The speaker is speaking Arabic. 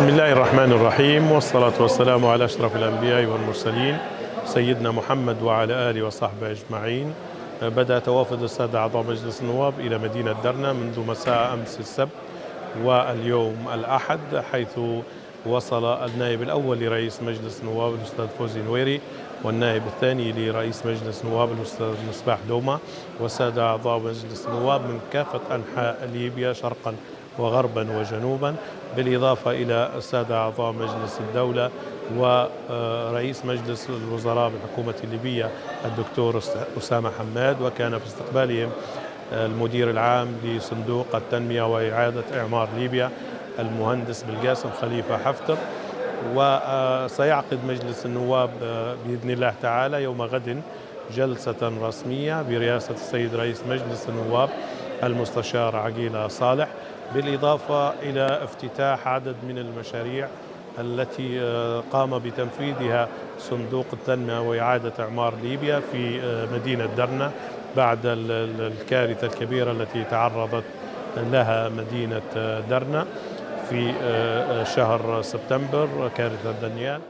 بسم الله الرحمن الرحيم، والصلاة والسلام على أشرف الأنبياء والمرسلين سيدنا محمد وعلى آله وصحبه أجمعين. بدأ توافد السادة أعضاء مجلس النواب إلى مدينة درنا منذ مساء أمس السبت واليوم الأحد، حيث وصل النائب الأول لرئيس مجلس النواب الأستاذ فوزي نويري، والنائب الثاني لرئيس مجلس النواب الأستاذ مصباح دومة، والسادة أعضاء مجلس النواب من كافة أنحاء ليبيا شرقا وغربا وجنوبا، بالإضافة إلى السادة أعضاء مجلس الدولة ورئيس مجلس الوزراء بالحكومة الليبية الدكتور أسامة حماد. وكان في استقبالهم المدير العام لصندوق التنمية وإعادة إعمار ليبيا المهندس بالقاسم خليفة حفتر. وسيعقد مجلس النواب بإذن الله تعالى يوم غد جلسة رسمية برئاسة السيد رئيس مجلس النواب المستشار عقيلة صالح، بالإضافة إلى افتتاح عدد من المشاريع التي قام بتنفيذها صندوق التنمية وإعادة إعمار ليبيا في مدينة درنا بعد الكارثة الكبيرة التي تعرضت لها مدينة درنا في شهر سبتمبر، كارثة دانيال.